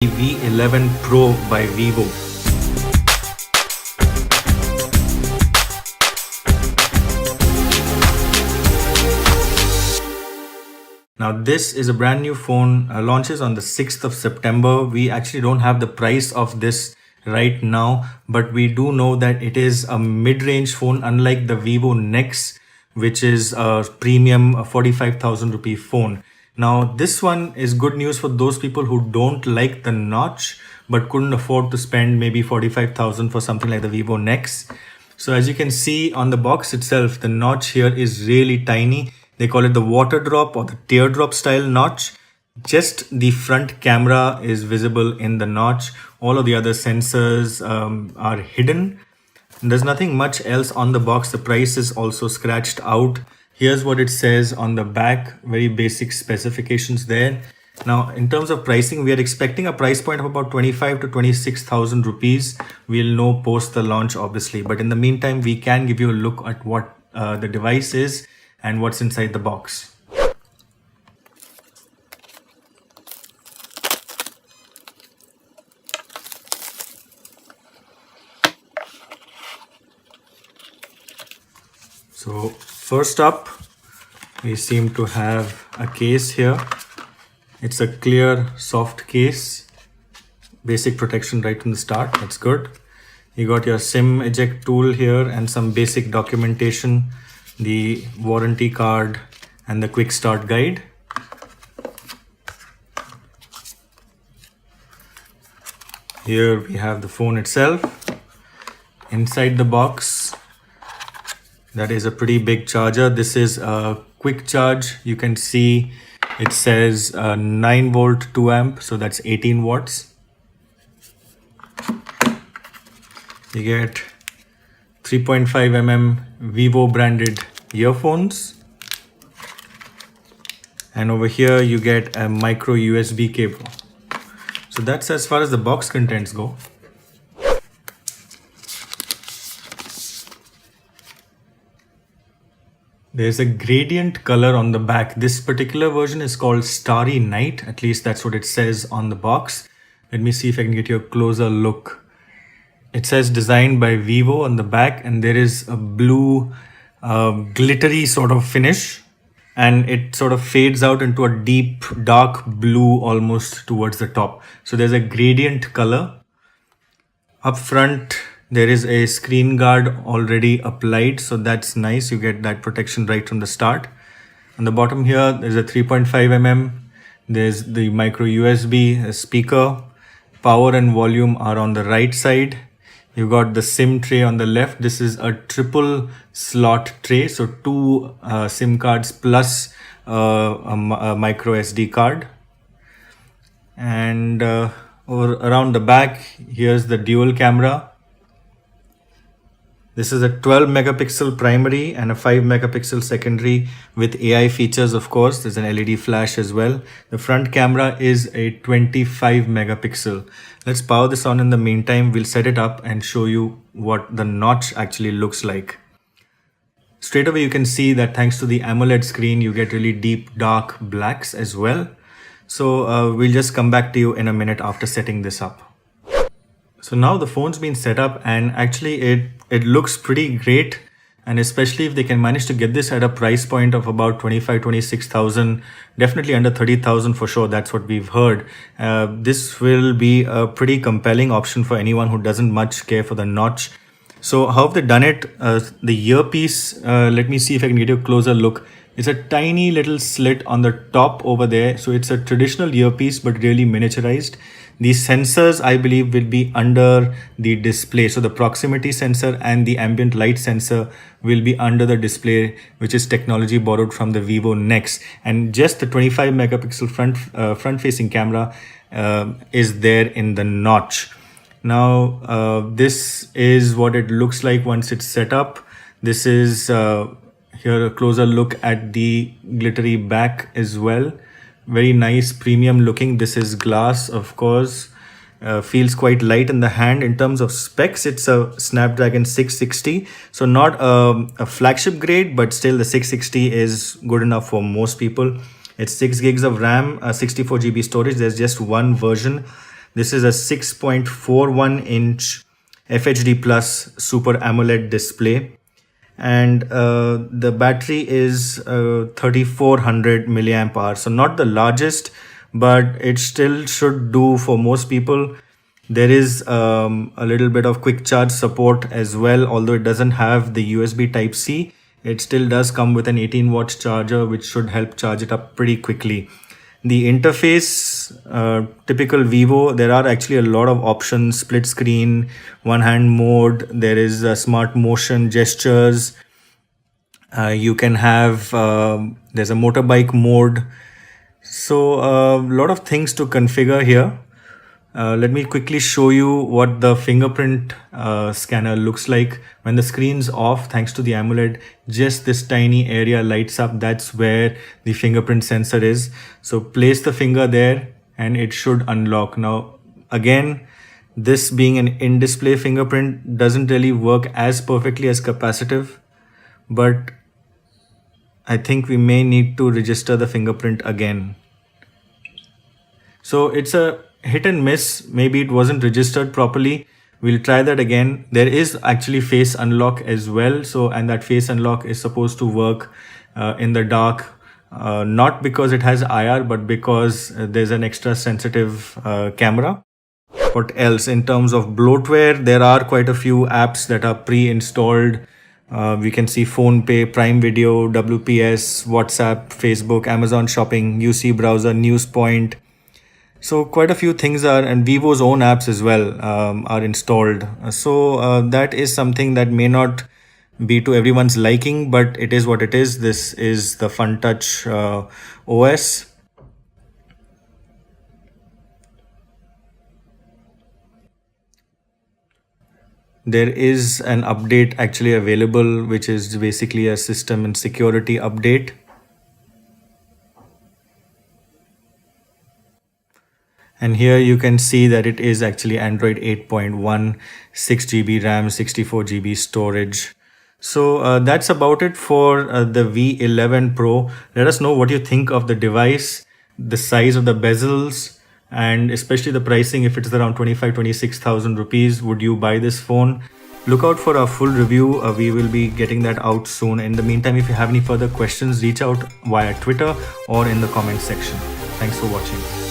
V11 Pro by Vivo. Now this is a brand new phone, launches on the 6th of September. We actually don't have the price of this right now, but we do know that it is a mid-range phone, unlike the Vivo Nex, which is a premium 45,000 rupee phone. Now this one is good news for those people who don't like the notch but couldn't afford to spend maybe 45,000 for something like the Vivo Nex. So as you can see on the box itself, the notch here is really tiny. They call it the water drop or the teardrop style notch. Just the front camera is visible in the notch. All of the other sensors are hidden. There's nothing much else on the box. The price is also scratched out. Here's what it says on the back. Very basic specifications there. Now, in terms of pricing, we are expecting a price point of about 25 to 26,000 rupees. We'll know post the launch, obviously. But in the meantime, we can give you a look at what the device is and what's inside the box. So first up, we seem to have a case here. It's a clear, soft case. Basic protection right from the start. That's good. You got your SIM eject tool here and some basic documentation, the warranty card and the quick start guide. Here we have the phone itself. Inside the box, that is a pretty big charger. This is a quick charge. You can see it says 9 volt 2 amp, so that's 18 watts. You get 3.5 mm Vivo branded earphones. And over here you get a micro USB cable. So that's as far as the box contents go. There's a gradient color on the back. This particular version is called Starry Night. At least that's what it says on the box. Let me see if I can get you a closer look. It says designed by Vivo on the back, and there is a blue glittery sort of finish, and it sort of fades out into a deep dark blue almost towards the top. So there's a gradient color. Up front, there is a screen guard already applied, so that's nice. You get that protection right from the start. On the bottom here, there's a 3.5 mm. There's the micro USB, a speaker. Power and volume are on the right side. You got the SIM tray on the left. This is a triple slot tray, so two SIM cards plus a micro SD card. And around the back, here's the dual camera. This is a 12 megapixel primary and a 5 megapixel secondary with AI features, of course. There's an LED flash as well. The front camera is a 25 megapixel. Let's power this on in the meantime. We'll set it up and show you what the notch actually looks like. Straight away, you can see that thanks to the AMOLED screen, you get really deep, dark blacks as well. So we'll just come back to you in a minute after setting this up. So now the phone's been set up, and actually it looks pretty great, and especially if they can manage to get this at a price point of about 26,000, definitely under 30,000 for sure. That's what we've heard. This will be a pretty compelling option for anyone who doesn't much care for the notch. So how have they done it? The earpiece, let me see if I can get you a closer look. It's a tiny little slit on the top over there. So it's a traditional earpiece, but really miniaturized. These sensors, I believe, will be under the display. So the proximity sensor and the ambient light sensor will be under the display, which is technology borrowed from the Vivo Nex. And just the 25 megapixel front-facing camera is there in the notch. Now, this is what it looks like once it's set up. This is here a closer look at the glittery back as well. Very nice, premium looking. This is glass, of course. Feels quite light in the hand. In terms of specs, it's a Snapdragon 660. So not a flagship grade, but still the 660 is good enough for most people. It's 6 gigs of RAM, 64 GB storage. There's just one version. This is a 6.41 inch FHD plus Super AMOLED display, and the battery is 3400 milliamp hours, so not the largest, but it still should do for most people. There is a little bit of quick charge support as well, although it doesn't have the USB type C. It still does come with an 18 watt charger, which should help charge it up pretty quickly. The interface, typical Vivo, there are actually a lot of options: split screen, one hand mode, there is smart motion gestures. You can have, there's a motorbike mode. So a lot of things to configure here. Let me quickly show you what the fingerprint scanner looks like. When the screen's off, thanks to the AMOLED, just this tiny area lights up. That's where the fingerprint sensor is. So place the finger there and it should unlock. Now, again, this being an in-display fingerprint doesn't really work as perfectly as capacitive, but I think we may need to register the fingerprint again. So it's a hit and miss. Maybe it wasn't registered properly. We'll try that again. There is actually face unlock as well. So, and that face unlock is supposed to work in the dark, not because it has IR, but because there's an extra sensitive camera. What else? In terms of bloatware, there are quite a few apps that are pre-installed. We can see PhonePe, Prime Video, WPS, WhatsApp, Facebook, Amazon Shopping, UC Browser, NewsPoint. So quite a few things are, and Vivo's own apps as well are installed. So that is something that may not be to everyone's liking, but it is what it is. This is the FunTouch OS. There is an update actually available, which is basically a system and security update. And here you can see that it is actually Android 8.1, 6 GB RAM, 64 GB storage. So that's about it for the V11 Pro. Let us know what you think of the device, the size of the bezels, and especially the pricing. If it's around 26,000 rupees, would you buy this phone? Look out for our full review. We will be getting that out soon. In the meantime, if you have any further questions, reach out via Twitter or in the comment section. Thanks for watching.